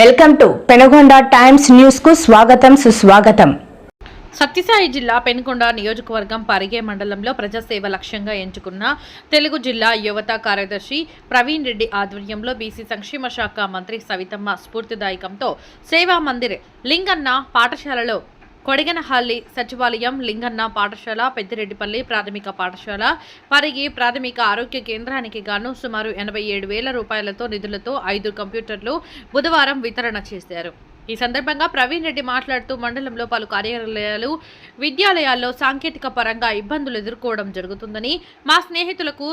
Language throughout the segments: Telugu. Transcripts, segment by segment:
Welcome to Penukonda times news కు స్వాగతం సుస్వాగతం. సత్యసాయి జిల్లా పెనుగొండ నియోజకవర్గం పరిగే మండలంలో ప్రజాసేవ లక్ష్యంగా ఎంచుకున్న తెలుగు జిల్లా యువత కార్యదర్శి ప్రవీణ్ రెడ్డి ఆధ్వర్యంలో బీసీ సంక్షేమ శాఖ మంత్రి సవితమ్మ స్ఫూర్తిదాయకంతో సేవా మందిర్ లింగన్న పాఠశాలలో కొడిగనహల్లి సచివాలయం లింగన్న పాఠశాల పెద్దిరెడ్డిపల్లి ప్రాథమిక పాఠశాల పరిగి ప్రాథమిక ఆరోగ్య కేంద్రానికి గాను సుమారు 87,000 రూపాయలతో నిధులతో 5 కంప్యూటర్లు బుధవారం వితరణ చేశారు. ఈ సందర్భంగా ప్రవీణ్ రెడ్డి మాట్లాడుతూ మండలంలో పలు కార్యాలయాలు విద్యాలయాల్లో సాంకేతిక పరంగా ఇబ్బందులు ఎదుర్కోవడం జరుగుతుందని మా స్నేహితులకు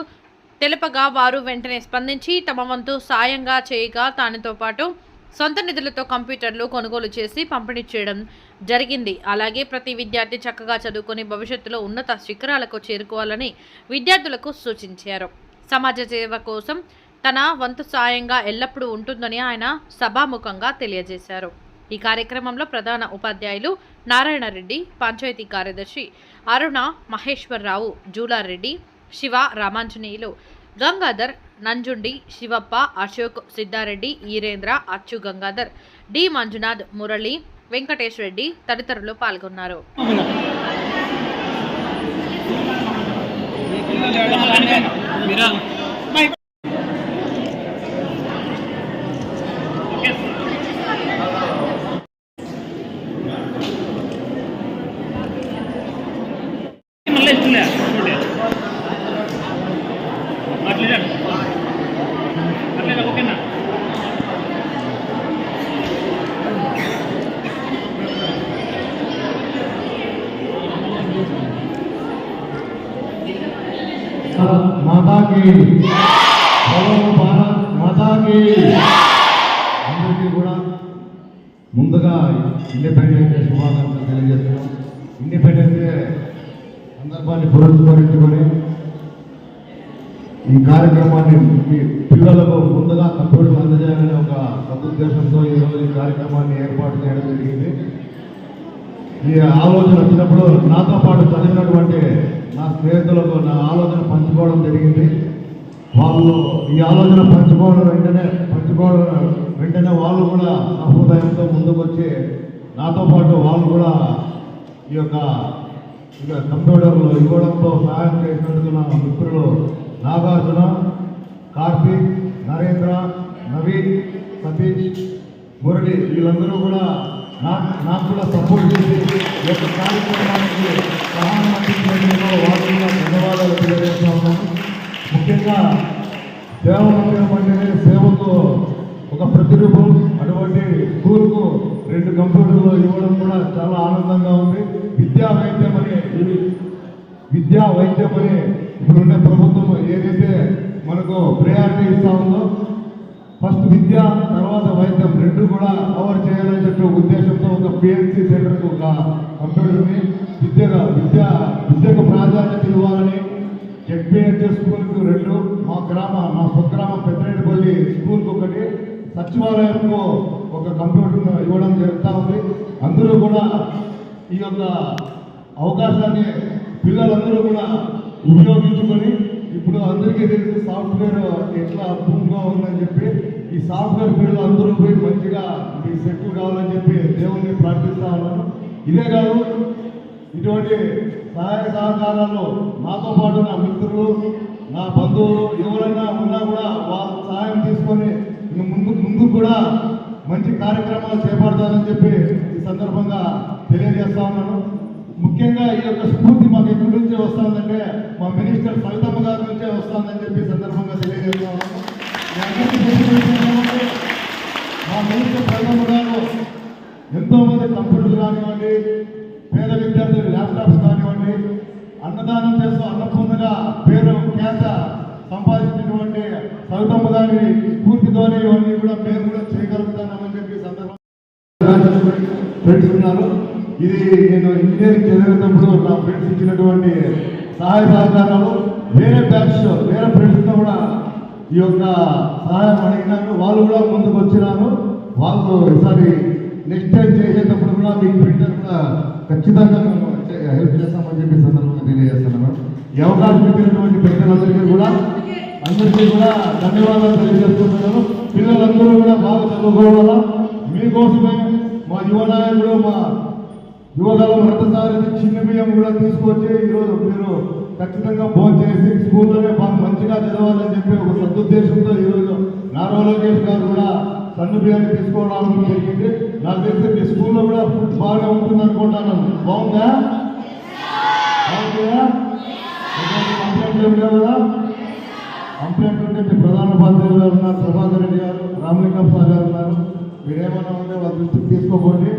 తెలుపగా వారు వెంటనే స్పందించి తమ వంతు సాయంగా చేయగా దానితో పాటు సొంత నిధులతో కంప్యూటర్లు కొనుగోలు చేసి పంపిణీ చేయడం జరిగింది. అలాగే ప్రతి విద్యార్థి చక్కగా చదువుకొని భవిష్యత్తులో ఉన్నత శిఖరాలకు చేరుకోవాలని విద్యార్థులకు సూచించారు. సమాజ సేవ కోసం తన వంతు సాయంగా ఎల్లప్పుడూ ఉంటుందని ఆయన సభాముఖంగా తెలియజేశారు. ఈ కార్యక్రమంలో ప్రధాన ఉపాధ్యాయులు నారాయణరెడ్డి, పంచాయతీ కార్యదర్శి అరుణ, మహేశ్వరరావు, జూలారెడ్డి, శివ, రామాంజనేయులు, గంగాధర్, నంజుండి, శివప్ప, అశోక్, సిద్ధారెడ్డి, ఈరేంద్ర, అచ్చు గంగాధర్, డి మంజునాథ్, మురళి, వెంకటేష్ రెడ్డి తదితరులు పాల్గొన్నారు. माता की भारत माता की అందరికీ కూడా ముందుగా ఇండిపెండెన్స్ డే శుభాకాంక్షలు తెలియజేస్తున్నాం. ఇండిపెండెన్స్ డే సందర్భాన్ని పురస్కరించుకొని ఈ కార్యక్రమాన్ని పిల్లలకు ముందుగా కంప్యూటర్లు అందజేయాలనే ఒక సదుద్దేశంతో ఈరోజు ఈ కార్యక్రమాన్ని ఏర్పాటు చేయడం జరిగింది. ఈ ఆలోచన వచ్చినప్పుడు నాతో పాటు చదివినటువంటి నా స్నేహితులకు నా ఆలోచన పంచుకోవడం జరిగింది. వాళ్ళు ఈ ఆలోచన పంచుకోవడం వెంటనే వాళ్ళు కూడా సహృదయంతో ముందుకొచ్చి నాతో పాటు వాళ్ళు కూడా ఈ యొక్క కంప్యూటర్లు ఇవ్వడంలో సహాయం చేసినందుకు నా మిత్రులు నాగార్జున, కార్తీక్, నరేంద్ర, నవీన్, సతీష్, మురళి వీళ్ళందరూ కూడా నాకు కూడా సపోర్ట్ చేసి ఈ యొక్క కార్యక్రమానికి సహాయం అందించడంలో వాళ్ళు కూడా ధన్యవాదాలు తెలియజేస్తా ఉన్నాను. ముఖ్యంగా సేవ మందిరం అంటేనే సేవకు ఒక ప్రతిరూపం. అటువంటి స్కూల్కు 2 కంప్యూటర్లు ఇవ్వడం కూడా చాలా ఆనందంగా ఉంది. విద్యా వైద్యం అని ఇప్పుడున్న ప్రభుత్వం ఏదైతే మనకు ప్రయారిటీ ఇస్తా ఉందో ఫస్ట్ విద్య తర్వాత వైద్యం 2 కూడా కవర్ చేయాలని చెప్పి ఉద్దేశంతో ఒక పిఎన్సి సెంటర్కు ఒక కంప్యూటర్ని విద్యకు ప్రాధాన్యత ఇవ్వాలని జెడ్పీహెచ్ఎస్ స్కూల్కు 2, మా స్వగ్రామం పెద్దరెడ్డిపల్లి స్కూల్కు 1, సచివాలయంకు ఒక కంప్యూటర్ను ఇవ్వడం జరుగుతూ ఉంది. అందరూ కూడా ఈ యొక్క అవకాశాన్ని పిల్లలందరూ కూడా ఉపయోగించుకొని ఇప్పుడు అందరికీ తెలిసి సాఫ్ట్వేర్ ఎట్లా అద్భుతంగా ఉందని చెప్పి ఈ సాఫ్ట్వేర్ ఫీల్డ్ అందరూ పోయి మంచిగా మీకు సెటిల్ కావాలని చెప్పి దేవుణ్ణి ప్రార్థిస్తా ఉన్నాను. ఇదే కాదు ఇటువంటి సహాయ సహకారాలు నాతో పాటు నా మిత్రులు, నా బంధువులు ఎవరైనా ఉన్నా కూడా వాళ్ళ సహాయం తీసుకొని ముందు కూడా మంచి కార్యక్రమాలు చేపడతానని చెప్పి ఈ సందర్భంగా తెలియజేస్తా ఉన్నాను. ముఖ్యంగా ఈ యొక్క స్ఫూర్తి మాకు ఎక్కడి నుంచే వస్తుందంటే మా మినిస్టర్ సవితమ్మ గారి నుంచే వస్తుందని చెప్పి సందర్భంగా తెలియజేస్తా ఉన్నాను. మా మినిస్టర్ సవితమ్మ గారు ఎంతోమంది కంప్యూటర్లు కానివ్వండి, పేద విద్యార్థులు ల్యాప్టాప్స్ కానివ్వండి, అన్నదానం చేస్తూ అన్నపూర్ణగా పేరు ఖ్యాత సంపాదించినటువంటి సవితమ్మ గారి స్ఫూర్తితోనే ఇవన్నీ కూడా మేము కూడా చేయగలుగుతామని చెప్పి సందర్భంగా ఫ్రెండ్స్ ఉన్నారు. ఇది నేను ఇంజనీరింగ్ చదివేటప్పుడు నా ఫ్రెండ్స్ ఇచ్చినటువంటి సహాయ సహకారాలు వేరే ఫ్రెండ్స్తో కూడా ఈ యొక్క సహాయం అడిగినాను. వాళ్ళు కూడా ముందుకు వచ్చినారు. వాళ్ళు ఈసారి నెక్స్ట్ టైం చేసేటప్పుడు కూడా మీకు ప్రింటర్ కూడా ఖచ్చితంగా మేము హెల్ప్ చేస్తామని చెప్పి సందర్భంగా తెలియజేస్తున్నాను. ఈ అవకాశం ఇచ్చినటువంటి పెద్దలందరికీ కూడా ధన్యవాదాలు తెలియజేస్తున్నాను. పిల్లలందరూ కూడా బాగా చదువుకోవాలా, మీకోసమే మా యువ నాయకుడు మా యువదళం రథసారథి చిన్న బియ్యం కూడా తీసుకొచ్చి ఈరోజు మీరు ఖచ్చితంగా భోజనం చేసి స్కూల్లోనే మంచిగా చదవాలని చెప్పి ఒక సదుద్దేశంతో ఈరోజు నారా లోకేష్ గారు కూడా సన్న బియ్యాన్ని తీసుకోవడం జరిగింది. నాకు తెలిసి మీ స్కూల్లో కూడా ఫుడ్ బాగా ఉంటుంది అనుకుంటాను. బాగుందా? కంప్లైంట్ ఏం లేవు కదా? కంప్లైంట్ ఉంటే మీ ప్రధాన ఉపాధ్యాయులు గారు ఉన్నారు, ప్రభాకర్ రెడ్డి గారు, రామలింగం సార్ గారు ఉన్నారు. మీరేమన్నా ఉంటే వాళ్ళ దృష్టికి తీసుకోకండి.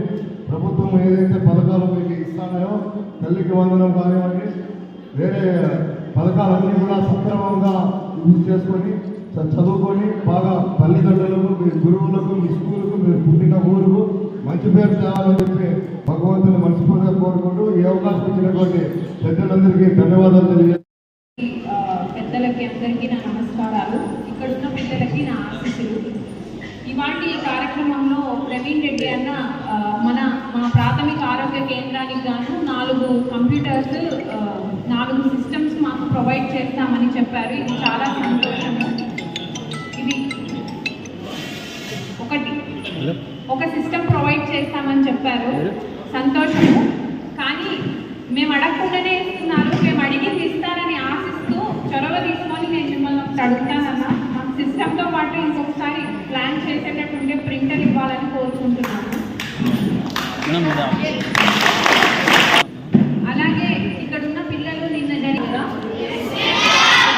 ప్రభుత్వం ఏదైతే పథకాలు మీకు ఇస్తానో తల్లికి వందనం కానివ్వండి, వేరే పథకాలన్నీ కూడా సక్రమంగా యూజ్ చేసుకొని చదువుకొని బాగా తల్లిదండ్రులకు, మీ గురువులకు, మీ స్కూలుకు, మీరు పుట్టిన ఊరుకు మంచి పేరు తేవాలని చెప్పి భగవంతుని మనస్ఫూర్తిగా కోరుకుంటూ ఈ అవకాశం ఇచ్చినటువంటి పెద్దలందరికీ ధన్యవాదాలు తెలియజేస్తాను. పెద్దలకి అందరికీ నా నమస్కారాలు. ఇక్కడున్న పెద్దలకి నా ఆశీస్సులు. ఇవాటి ఈ కార్యక్రమంలో ప్రవీణ్ రెడ్డి అన్న మా ప్రాథమిక ఆరోగ్య కేంద్రానికి గాను 4 కంప్యూటర్స్ 4 సిస్టమ్స్ మాకు ప్రొవైడ్ చేస్తామని చెప్పారు. ఇది చాలా సంతోషము. ఇది ఒక సిస్టమ్ ప్రొవైడ్ చేస్తామని చెప్పారు, సంతోషము. కానీ మేము అడగకుండానే ఇస్తున్నారు. మేము అడిగింది ఇస్తారని ఆశిస్తూ చొరవ తీసుకొని నేను మిమ్మల్ని ఒకటి అడుగుతానన్నా. మాకు సిస్టమ్తో పాటు ఇంకొకసారి ప్లాన్ చేసేటట్టుండే ప్రింటర్ ఇవ్వాలని కోరుకుంటున్నాను. అలాగే ఇక్కడున్న పిల్లలు నిన్న జరిగిందా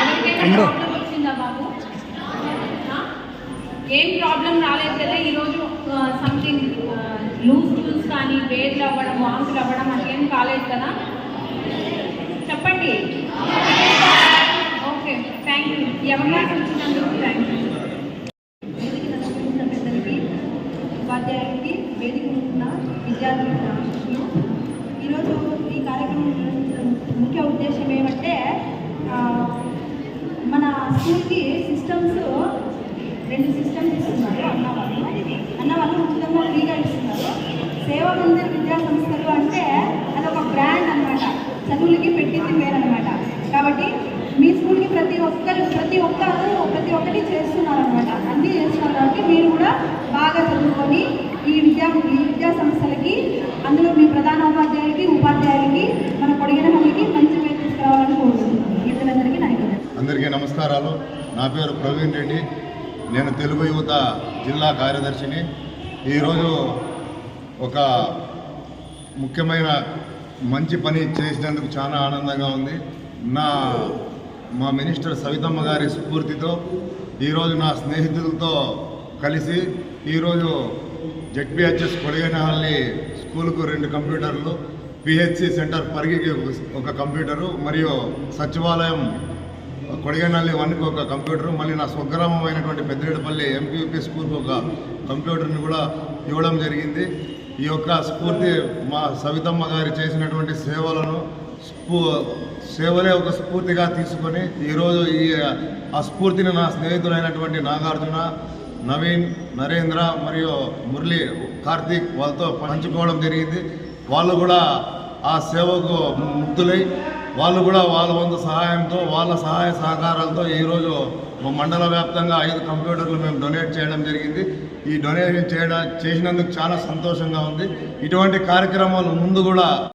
ఎవరికైనా ప్రాబ్లం వచ్చిందా బాబు? ఏం ప్రాబ్లం రాలేదు కదా? ఈరోజు సంథింగ్ లూజ్ కానీ వేర్లు అవ్వడం, వాంతులు అవ్వడం అట్లేం కాలేదు కదా? చెప్పండి. Okay, thank you. ఎవరినా వచ్చినందుకు థ్యాంక్ యూ. వేదిక నమస్కరించిన పెద్దలకి, ఉపాధ్యాయులకి, వేదిక ఉన్న విద్యార్థులకు ఆశిస్సులు. ఈరోజు ఈ కార్యక్రమం ముఖ్య ఉద్దేశం ఏమంటే, మన స్కూల్కి సిస్టమ్స్ 2 సిస్టమ్స్ ఇస్తున్నారు అన్నవాళ్ళు ఉచితంగా ఫ్రీగా ఇస్తున్నారు. సేవా మందిర్ విద్యా సంస్థలు అంటే అదొక బ్రాండ్ అన్నమాట. చదువులకి పెట్టింది వేరనమాట. కాబట్టి మీ స్కూల్కి ప్రతి ఒక్కటి చేస్తున్నారనమాట. అన్నీ చేస్తున్నారు. కాబట్టి మీరు కూడా బాగా చదువుకొని ఈ విద్యా సంస్థలకి, అందులో మీ ప్రధాన ఉపాధ్యాయులకి మన పొడిగిన మందికి మంచి పేరు తీసుకురావాలని కోరుకుంటున్నాను. ఇతరులందరికీ నాయకులు అందరికీ నమస్కారాలు. నా పేరు ప్రవీణ్ రెడ్డి. నేను తెలుగు యువత జిల్లా కార్యదర్శిని. ఈరోజు ఒక ముఖ్యమైన మంచి పని చేసినందుకు చాలా ఆనందంగా ఉంది. మా మినిస్టర్ సవితమ్మ గారి స్ఫూర్తితో ఈరోజు నా స్నేహితులతో కలిసి ఈరోజు జెడ్పీహెచ్ఎస్ కొడిగేనహల్లి స్కూలుకు 2 కంప్యూటర్లు, పిహెచ్సి సెంటర్ పరిగికి ఒక కంప్యూటరు, మరియు సచివాలయం కొడిగేనహల్లి 1కి ఒక కంప్యూటరు, మళ్ళీ నా స్వగ్రామం అయినటువంటి పెద్దిరెడ్డిపల్లి ఎంపీయూపీ స్కూల్కి ఒక కంప్యూటర్ని కూడా ఇవ్వడం జరిగింది. ఈ యొక్క స్ఫూర్తి మా సవితమ్మ గారి చేసినటువంటి సేవలే ఒక స్ఫూర్తిగా తీసుకొని ఈరోజు ఆ స్ఫూర్తిని నా స్నేహితులైనటువంటి నాగార్జున, నవీన్, నరేంద్ర మరియు మురళి, కార్తీక్ వాళ్ళతో పంచుకోవడం జరిగింది. వాళ్ళు కూడా ఆ సేవకు ముక్తులై వాళ్ళు కూడా వాళ్ళ వంతు సహాయంతో, వాళ్ళ సహాయ సహకారాలతో ఈరోజు మండల వ్యాప్తంగా 5 కంప్యూటర్లు మేము డొనేట్ చేయడం జరిగింది. ఈ డొనేషన్ చేసినందుకు చాలా సంతోషంగా ఉంది. ఇటువంటి కార్యక్రమాలు ముందు కూడా